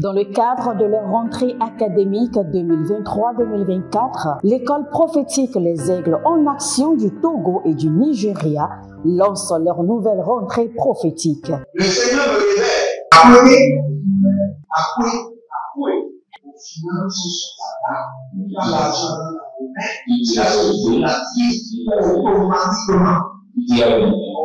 Dans le cadre de leur rentrée académique 2023-2024, l'école prophétique Les Aigles en Action du Togo et du Nigeria lance leur nouvelle rentrée prophétique. Le Seigneur me révèle. Appuyez. Au final, il a l'argent dans la main, il a la automatiquement.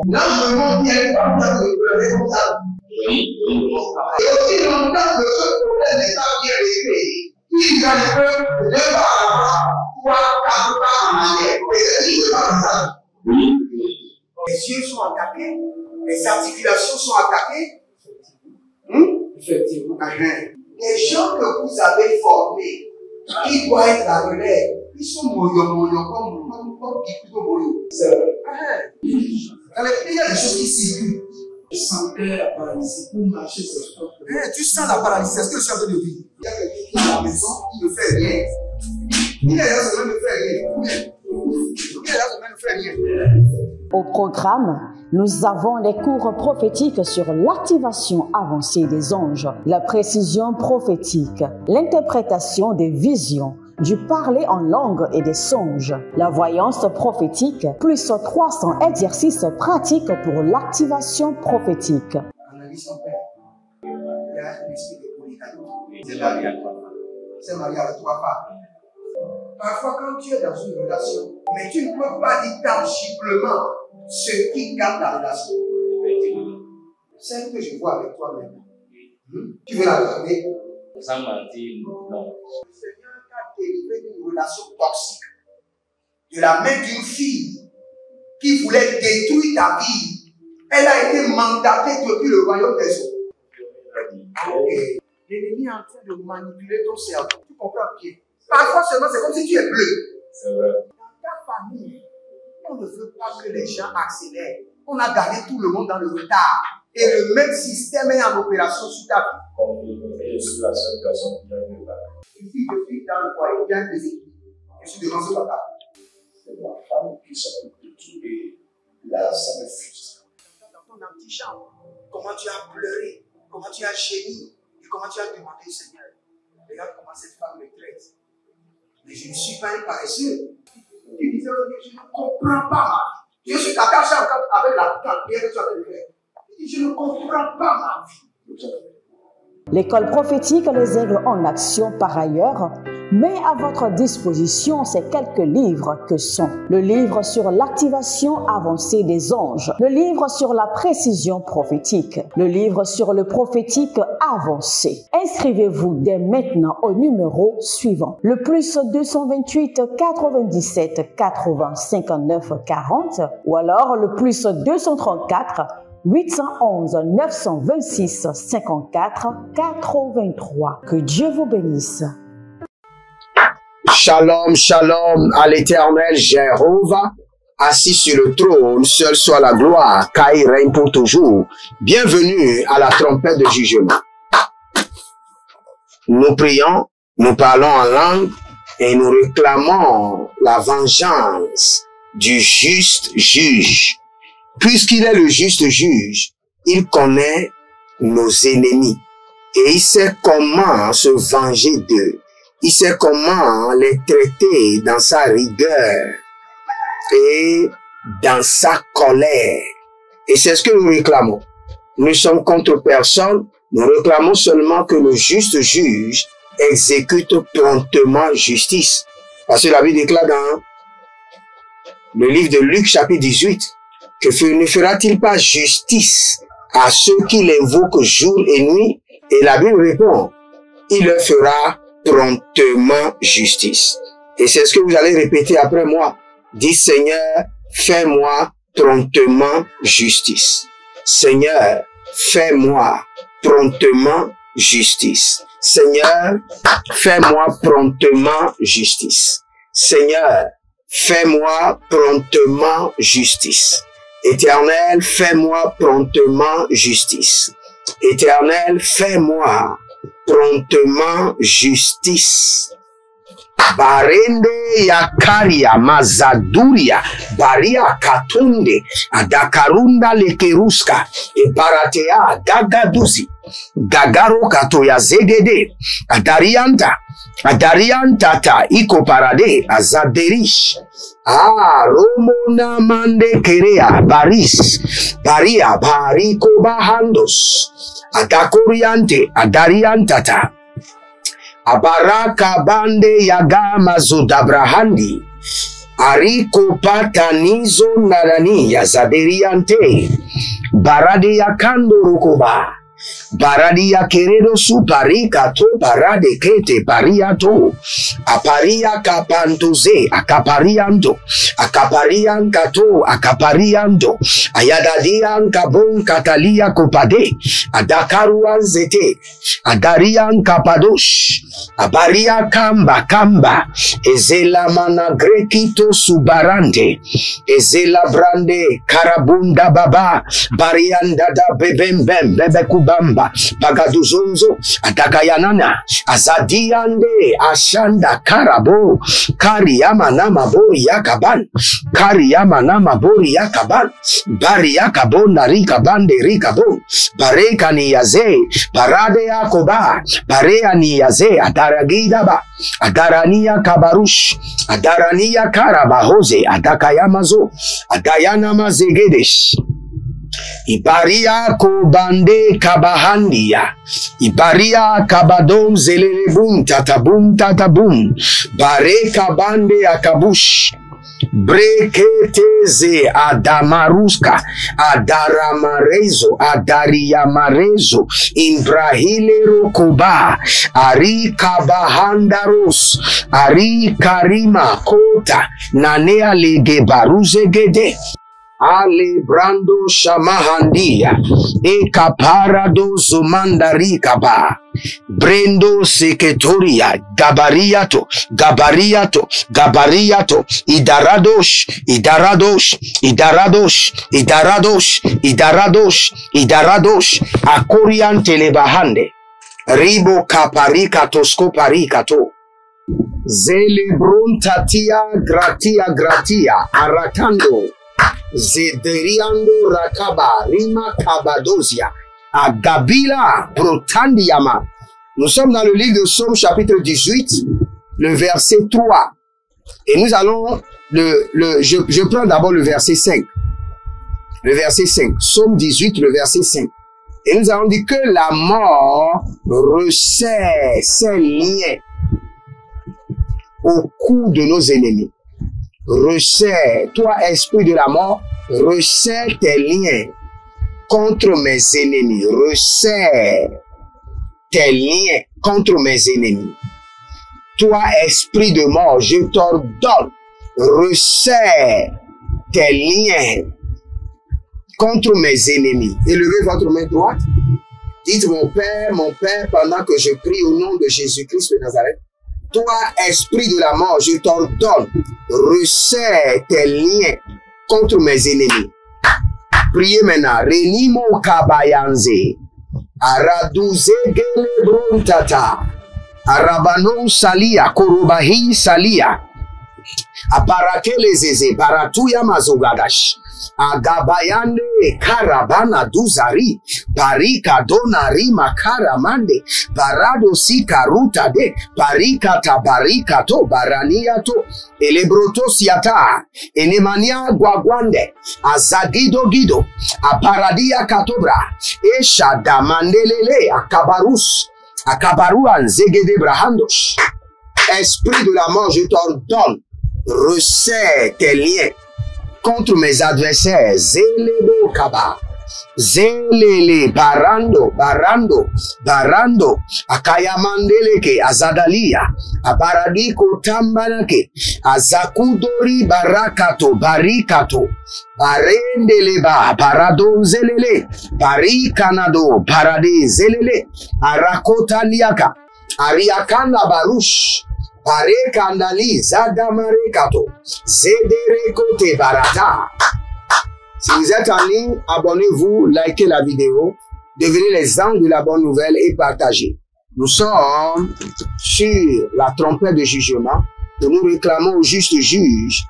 Là, je me montre bien pas de responsable. Et aussi longtemps que ce problème n'est pas bien réglé, il y a des peuples de 2 pas en avant, 3, 4 pas en arrière. Et c'est qui pas comme ça. Les yeux sont attaqués, les articulations sont attaquées. Effectivement. Les gens que vous avez formés, qui doivent être la relève, ils sont moyons comme plutôt moyons. C'est vrai. Dans les pays, il y a des choses qui circulent. Je sentais la paralysie pour marcher sur le corps. Tu sens la paralysie, c'est ce que je suis en train de dire. Il y a quelqu'un qui est à la maison qui ne fait rien. Il est là, ça ne fait rien. Il est là, ça ne fait rien. Au programme, nous avons les cours prophétiques sur l'activation avancée des anges, la précision prophétique, l'interprétation des visions, du parler en langue et des songes, la voyance prophétique, plus 300 exercices pratiques pour l'activation prophétique. Analyse son père. Il y a un esprit de polygamie. C'est marié à 3 femmes. C'est marié à 3 femmes. Parfois, quand tu es dans une relation, mais tu ne peux pas dire tangiblement ce qui garde la relation. Celle que je vois avec toi maintenant. Tu veux la regarder? Sans mentir, non. Le Seigneur t'a délivré d'une relation toxique. De la main d'une fille qui voulait détruire ta vie. Elle a été mandatée depuis le royaume des eaux. L'ennemi est en train de manipuler ton cerveau. Tu comprends bien? Parfois seulement, c'est comme si tu es bleu. C'est vrai. Dans ta famille, on ne veut pas que les gens accélèrent. On a gardé tout le monde dans le retard. Et le même système est en opération sur ta vie. Je suis la seule personne qui a vu ça. Une fille de fille dans le foyer, il y a des équipes. Je suis devant ce papa. C'est ma femme qui s'occupe de tout et là, ça me frustre. Dans ton antichambre, comment tu as pleuré, comment tu as gémi et comment tu as demandé au Seigneur. Regarde comment cette femme me traite. Mais je ne suis pas un paresseux. Tu disais, je ne comprends pas ma vie. Je suis attaché avec la prière que tu as fait de faire. Je ne comprends pas ma vie. L'école prophétique Les Aigles en Action, par ailleurs, met à votre disposition ces quelques livres que sont le livre sur l'activation avancée des anges, le livre sur la précision prophétique, le livre sur le prophétique avancé. Inscrivez-vous dès maintenant au numéro suivant, le plus 228 97 80 59 40 ou alors le plus 234 811 926 54 83. Que Dieu vous bénisse. Shalom, shalom à l'Éternel Jéhovah, assis sur le trône, seul soit la gloire, car il règne pour toujours. Bienvenue à la trompette de jugement. Nous prions, nous parlons en langue et nous réclamons la vengeance du juste juge. Puisqu'il est le juste juge, il connaît nos ennemis et il sait comment se venger d'eux. Il sait comment les traiter dans sa rigueur et dans sa colère. Et c'est ce que nous réclamons. Nous sommes contre personne, nous réclamons seulement que le juste juge exécute promptement justice. Parce que la Bible déclare dans le livre de Luc chapitre 18, que ne fera-t-il pas justice à ceux qui l'invoquent jour et nuit? Et la Bible répond, il leur fera promptement justice. Et c'est ce que vous allez répéter après moi. Dis, Seigneur, fais-moi promptement justice. Seigneur, fais-moi promptement justice. Seigneur, fais-moi promptement justice. Seigneur, fais-moi promptement justice. Éternel, fais-moi promptement justice. Éternel, fais-moi promptement justice. Barende yakaria mazaduria baria katunde adakarunda lekeruska e baratea dagaduzi Gagaro katoya zegede. Adarianta. Adariantata iko parade azaderish. Romona mande kerea baris. Baria bariko bahandos. Adakoriante adariantata. Abaraka bande yagama zodabrahandi. Ariko patanizo narani yazaderiante. Barade yakando rukoba. Baradia queredo su parica to parade kete pariato. Aparia capantoze acapariando. Acaparian cato acapariando. Ayadadian cabon catalia copade. Adakaruan zete. Adarian capadosh. Abaria camba camba. Ezela mana grekito subarante. Ezela brande carabunda baba. Barianda da bebembem bebekubamba. Bagaduzonzo. Adagayanana. Azadiande. Ashanda karabo. Kariyama nama bori yakaban. Kariyama nama bori yakaban. Bari yakabon na rikabande rikabon. Bareka ni yaze. Parade yakoba. Barea ni yaze. Adaragidaba. Adarania kabarush. Adarania karabahoze. Adakayamazo. Adayana mazegedesh. Ibaria kobande kabahandia. Ibaria kabadom zelelebum tatabum tatabum. Bare kabande akabush. Breketeze adamaruska. Adaramarezo. Adariamarezo. Imbrahilero koba. Ari kabahandaros. Ari karima kota. Nanea lege baruze gede. Ale brando shamahandia e caparado zumandarikaba brendo seketoria gabariato gabariato gabariato idaradosh idaradosh idaradosh idaradosh idaradosh idaradosh akoriante lebahande ribo kaparikato skoparikato zele tatia gratia gratia arakando Zederiando rakaba rima kabadosia agabila protandiama. Nous sommes dans le livre de Psaume chapitre 18, le verset 3. Et nous allons je prends d'abord le verset 5. Le verset 5. Psaume 18, le verset 5. Et nous allons dire que la mort resserre ses liens au cou de nos ennemis. Resserre, toi esprit de la mort, resserre tes liens contre mes ennemis. Resserre tes liens contre mes ennemis. Toi esprit de mort, je t'ordonne, resserre tes liens contre mes ennemis. Élevez votre main droite. Dites mon Père, pendant que je prie au nom de Jésus-Christ de Nazareth. Toi, esprit de la mort, je t'ordonne, resserre tes liens contre mes ennemis. Priez maintenant. Renimo kabayanze. Araduze gelebron tata. Arabano salia. Korobahi salia. Aparakele zeze. Baratuya mazogadash. Agabayande karabana duzari parika donari makaramande barado si karuta de parika tabarika to barania to elebroto siata enemania guaguande azagido gido aparadia katobra esha damandelele akabaru anzegede brahandosh. Esprit de la mort, je t'ordonne, resserre tes liens contre mes adversaires. Zelebo kaba. Zelele barando akayamandeleke azadalia abaradiko tambanake azakudori barakato barikato barendeleba baradon zelele barikanado parade zelele arakota liaka ariakana barush Parekandali Zadamarekato Zederekote Barata. Si vous êtes en ligne, abonnez-vous, likez la vidéo, devenez les anges de la bonne nouvelle et partagez. Nous sommes sur la trompette de jugement et nous réclamons au juste juge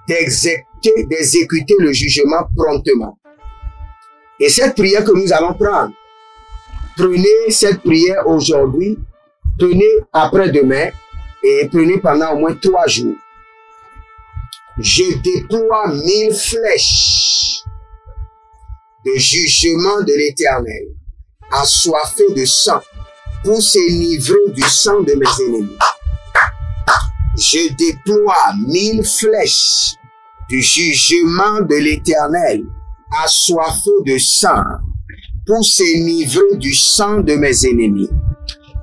d'exécuter le jugement promptement. Et cette prière que nous allons prendre, Prenez cette prière aujourd'hui, prenez après-demain et prenez pendant au moins 3 jours. Je déploie 1000 flèches de jugement de l'Éternel, assoiffées de sang, pour s'enivrer du sang de mes ennemis. Je déploie 1000 flèches du jugement de l'Éternel, assoiffées de sang, pour s'enivrer du sang de mes ennemis.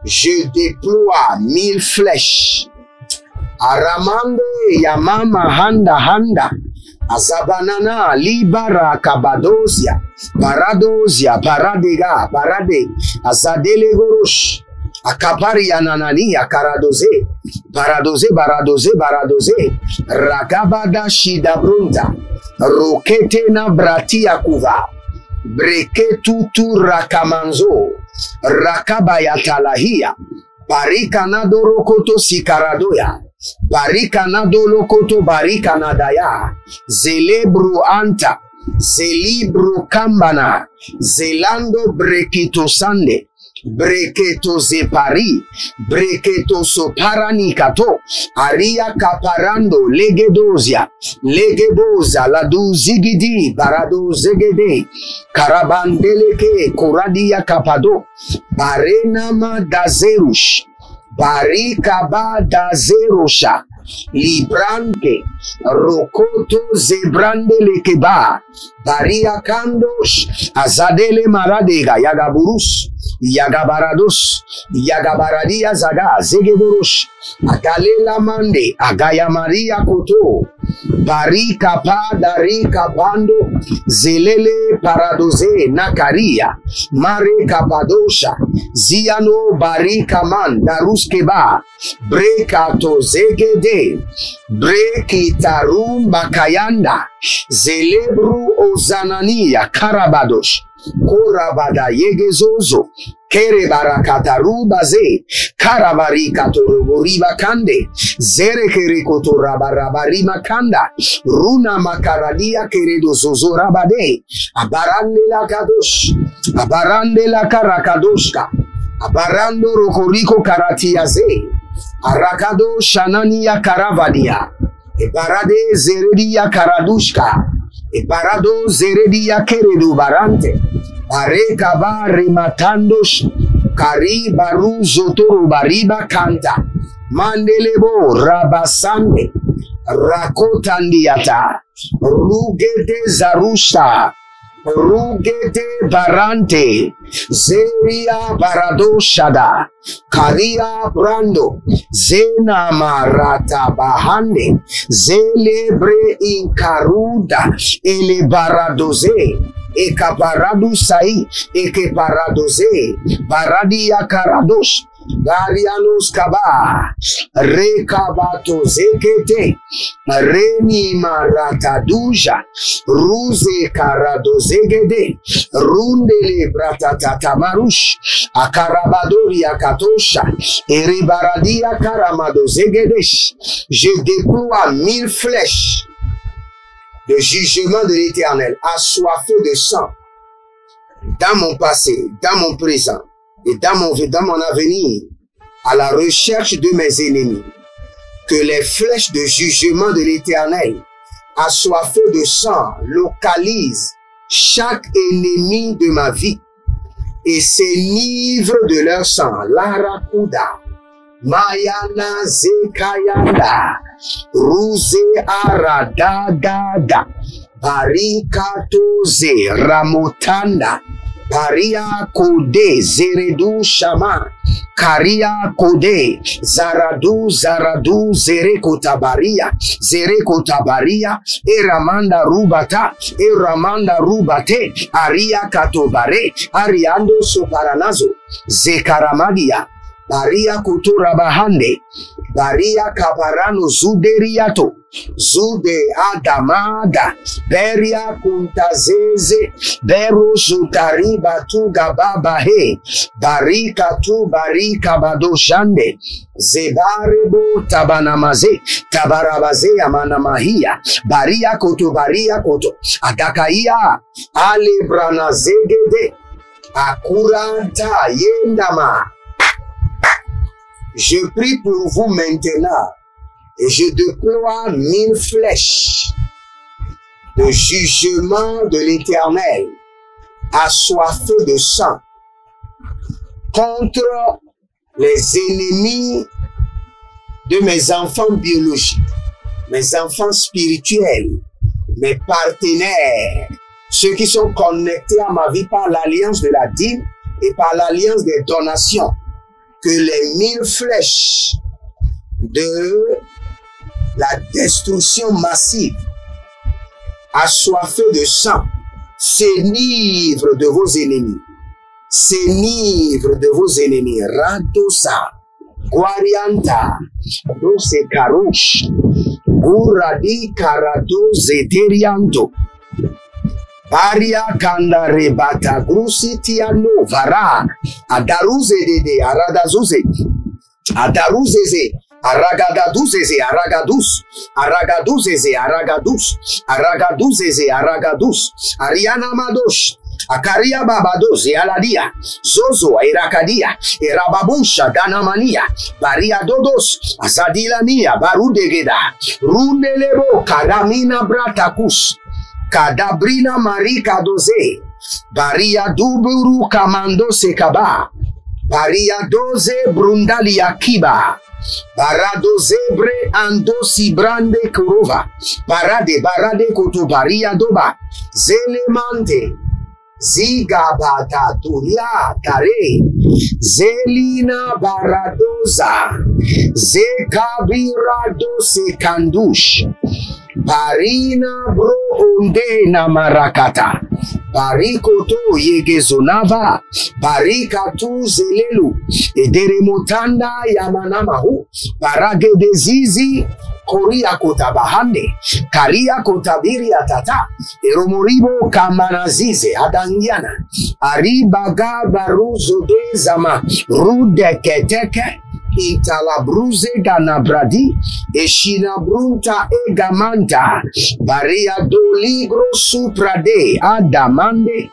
Je déploie 1000 flèches. Aramande yamama handa handa. Azabanana libara kabadosia. Baradosia baradega barade. Azadele gorosh. Akapari yananani akaradoze. Baradoze baradoze baradoze. Rakabada shidabrunta. Rokete na brati akuva. Breke tutu rakamanzo. Rakabaya talahia. Barika nadoro koto sikaradoya. Barika nadolo koto barika nadaya. Zelebru anta. Zelibru kambana. Zelando brekito sande. Breketo zepari, breketo soparani kato, aria caparando, legedozia, legeboza, la duzigidi, barado zegede, karabandeleke, koradia kapado, barenama dazerush, barikaba dazerusha, libranke, rokoto zebrandelekeba, baria kandosh, azadele maradega, yagaburus, Yagabarados, Yagabaradia Zaga, Zegeburush, Agalela Mande, Agaya Maria Koto, Barika Padarika Bando, Zelele Paradoze, Nakaria, Mare Kapadosha, Ziano Barika Man, Daruskeba, Brekato Zegede, Brekitarum Bakayanda, Zelebru Ozanania, Karabadosh, Korabada yegezozo, kere barakataru baze, karabari katoroboriba kande, zere kere kotorabari makanda, runa makaradia keredo zozo rabade, abarande la kadosh, abarande la karakadoshka, abarando rokoriko karatiaze, arakado shanania karavadia, ebarade zeredia karadushka, ebarado zeredia keredo barante, Areka ba rematandos kari baru zotoro bariba kanta mandelebo rabasande rakotandiata rugete zarusha rugete barante zeria baradoshada karia brando zena marata bahande zelebre inkaruda ele baradoze Eka paradu sai, eke paradoze, paradia karadosh, garianos kaba, rekabato zekete, reni marataduja, ruze karadozegede, rundele bratatamarush, akarabadori akatosha, erebaradia karamadozegedesh. Je déploie 1000 flèches de jugement de l'Éternel, assoiffé de sang, dans mon passé, dans mon présent et dans mon avenir, à la recherche de mes ennemis. Que les flèches de jugement de l'Éternel, assoiffées de sang, localisent chaque ennemi de ma vie et s'enivrent de leur sang. Larakuda, Mayana Zekayanda, Ruze Aradagada, Barikatoze Ramotanda, Paria Kode Zeredu Shama, Karia Kode Zaradu Zaradu Zerekotabaria, Zerekotabaria, Eramanda Rubata, Eramanda Rubate, Aria Katobare, Ariando Soparanazo, Zekaramagia, Baria Kutura Bahande, Baria Kaparano Zuderiato, Zude Adamada, Beria Kuntazeze, Beru Zutari Batu Gababahe, Barika tu Barika Badoshande, Zebarebo Tabanamaze, Tabarabaze Amanamahia, Baria Koto, Adakaia, Ale Branazegede, Akuranta yendama. Je prie pour vous maintenant et je déploie 1000 flèches de jugement de l'Éternel, assoiffées de sang, contre les ennemis de mes enfants biologiques, mes enfants spirituels, mes partenaires, ceux qui sont connectés à ma vie par l'alliance de la dîme et par l'alliance des donations. Que les 1000 flèches de la destruction massive, assoiffées de sang, s'enivrent de vos ennemis. S'enivrent de vos ennemis. Radosa, Guarianta, Dose Karouche, Guradi Karado Zeterianto. Paria kanda rebata grusitiano vara adaruze dede aradazuze adaruzeze aragadaduzeze aragadus aragaduzeze aragadus aragaduzeze aragadus ariana madosh akaria babados yaladia zozo irakadia irababusha ganamania baria dodos azadilania barudegeda rundelebo karamina bratakus Kadabrina marika doze, baria duburu kamando sekaba, baria doze brundali akiba, barado zebre andosi brande kurova, barade koto baria doba, zelemante, zigabata tulia kare, zelina baradoza, zekabirado sekandush, Barina bro onde na marakata. Barikoto yegezonava. Barikatu zelelu. Ederemotanda yamanamahu. Baragedezizi. Koria kotabahande. Karia kotabiria tata. Eromoribo kamanazize. Adangiana. Aribaga baruzo de zama. Rude keteke. Italabruze ganabradi eshinabrunta egamanta baria doligro suprade adamande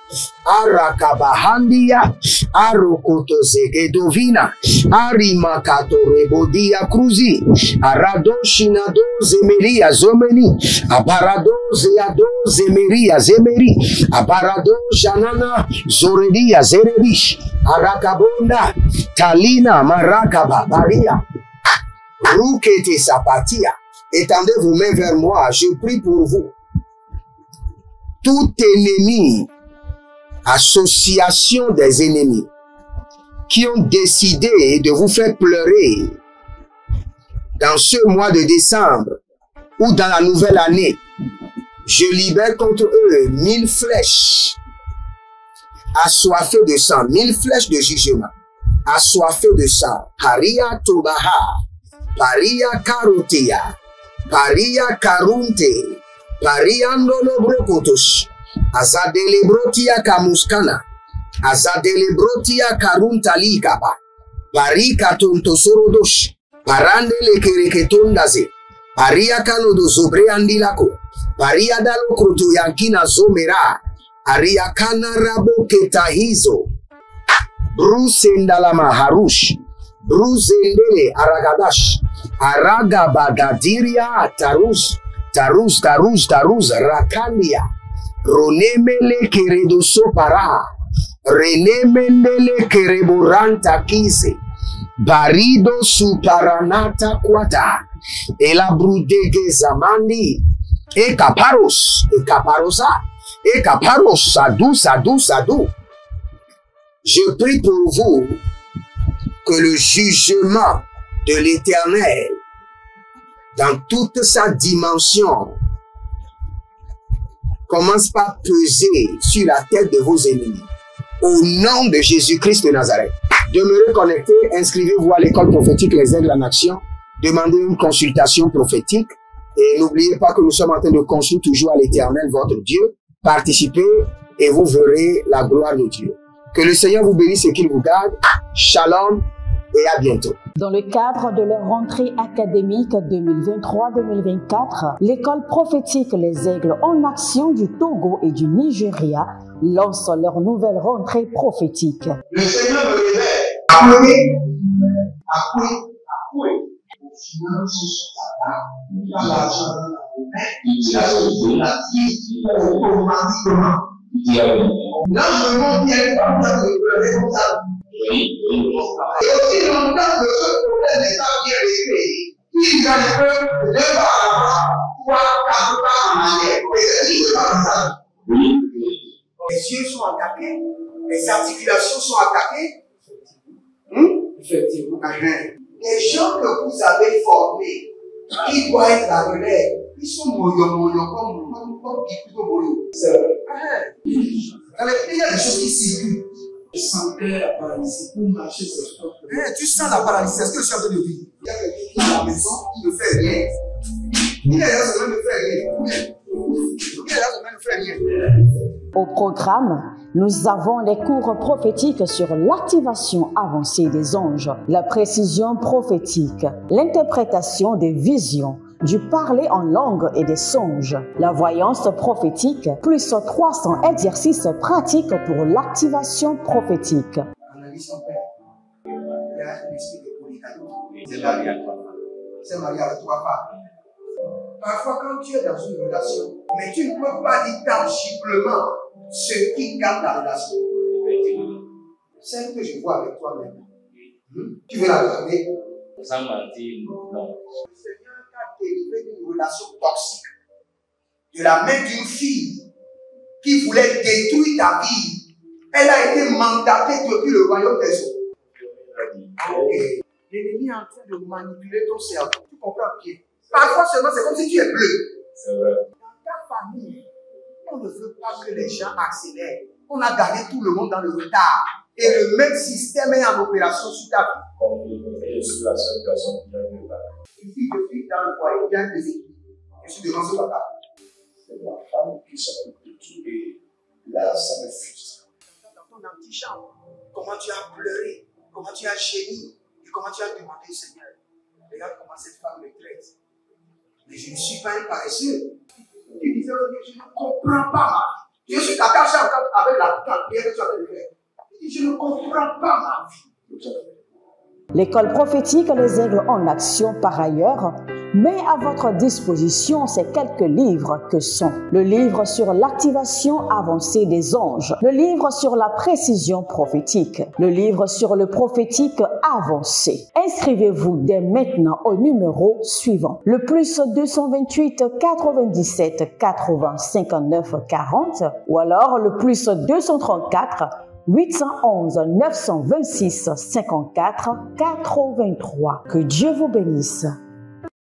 arakabahandia arokotozegedovina arimakato rebodia cruzi aradoshina zemeria zomeni abaradoze zemeria zemeri abarado janana zoredia zererish arakabonda talina marakaba baria rukete sapatia. Étendez vos mains vers moi, je prie pour vous. Tout ennemi, association des ennemis qui ont décidé de vous faire pleurer dans ce mois de décembre ou dans la nouvelle année, je libère contre eux 1000 flèches assoiffées de sang, 1000 flèches de jugement assoiffées de sang. Paria Tobaha, Paria Karutia, Paria Karunte, Pariandolo Brokotosh, Azadelebrotia Kamuskana, Azadelebrotia Karuntalikaba, Parika Tontosorodosh, Parandele Kereketondaze, Paria Kanodo Zobreandilako, Paria Dalo Krutoyankina Zomera, Aria Kana Rabo Ketahizo, Bruce Ndalama Harush, Bruce Ndele Aragadash, Aragabagadiria Tarus, Tarus, Rakandia, Ronemele Keredoso Para, Renemendele Kereboranta Kise, Barido Suparanata Quata, Elabrudege Zamani, Ekaparos, Ekaparos, Sadou. Je prie pour vous que le jugement de l'Éternel dans toute sa dimension commence par peser sur la tête de vos ennemis. Au nom de Jésus-Christ de Nazareth. Demeurez connectés, inscrivez-vous à l'école prophétique Les Aigles en Action, demandez une consultation prophétique et n'oubliez pas que nous sommes en train de construire toujours à l'Éternel votre Dieu. Participez et vous verrez la gloire de Dieu. Que le Seigneur vous bénisse et qu'il vous garde. Shalom et à bientôt. Dans le cadre de leur rentrée académique 2023-2024, l'école prophétique Les Aigles en Action du Togo et du Nigeria lance leur nouvelle rentrée prophétique. Le Seigneur me révèle. Appelez. Au final, sur ta table, tu as l'argent dans la main, tu as la vie automatiquement. Là, je me demande bien en train de pleurer comme ça. Et aussi longtemps que ce problème n'est pas bien réglé, il y a le peuple de 2 pas à l'avant, 3, 4 pas en arrière. Et c'est dit, c'est pas comme ça. Les yeux sont attaqués, les articulations sont attaquées. Effectivement. Les gens que vous avez formés, qui doivent être la relève, ils sont moyo comme plutôt moyo. C'est vrai. Dans les pays, il y a des choses qui circulent. Je sentais la paralysie pour marcher sur ce corps. Tu sens la paralysie, c'est ce que je suis en train de dire. Il y a quelqu'un qui est à la maison, qui ne fait rien. Il est là, ça ne fait rien. Il est là, ça ne fait rien. Au programme, nous avons les cours prophétiques sur l'activation avancée des anges, la précision prophétique, l'interprétation des visions, du parler en langue et des songes, la voyance prophétique, plus 300 exercices pratiques pour l'activation prophétique. Analyse son père. Il y a un esprit de polygamie. C'est marié à 3 femmes. C'est marié à 3 femmes. Parfois, quand tu es dans une relation, mais tu ne peux pas dire tangiblement ce qui garde la relation. Celle que je vois avec toi-même. Tu veux la garder? Sans mentir, non. Le Seigneur t'a délivré d'une relation toxique. De la main d'une fille qui voulait détruire ta vie. Elle a été mandatée depuis le royaume des eaux. L'ennemi est en train de manipuler ton cerveau. Tu comprends bien? Parfois seulement, c'est comme si tu es bleu. C'est vrai. Dans ta famille, on ne veut pas que les gens accélèrent. On a gardé tout le monde dans le retard. Et le même système est en opération sur ta vie. Je suis la seule personne qui a eu le bac. Une fille de fille dans le foyer, bien déséquilibrée. Je suis devant ce papa. C'est ma femme qui s'occupe de tout et là, ça me frustre. Dans ton antichambre, comment tu as pleuré, comment tu as gémi et comment tu as demandé au Seigneur. Regarde comment cette femme me traite. Mais je ne suis pas un paresseux. Tu disais, je ne comprends pas ma vie. Je suis caché avec la prière que tu as fait faire. Je ne comprends pas ma vie. L'école prophétique Les Aigles en Action, par ailleurs, met à votre disposition ces quelques livres que sont le livre sur l'activation avancée des anges, le livre sur la précision prophétique, le livre sur le prophétique avancé. Inscrivez-vous dès maintenant au numéro suivant, le plus 228 97 80 59 40 ou alors le plus 234 811 926 54 83. Que Dieu vous bénisse.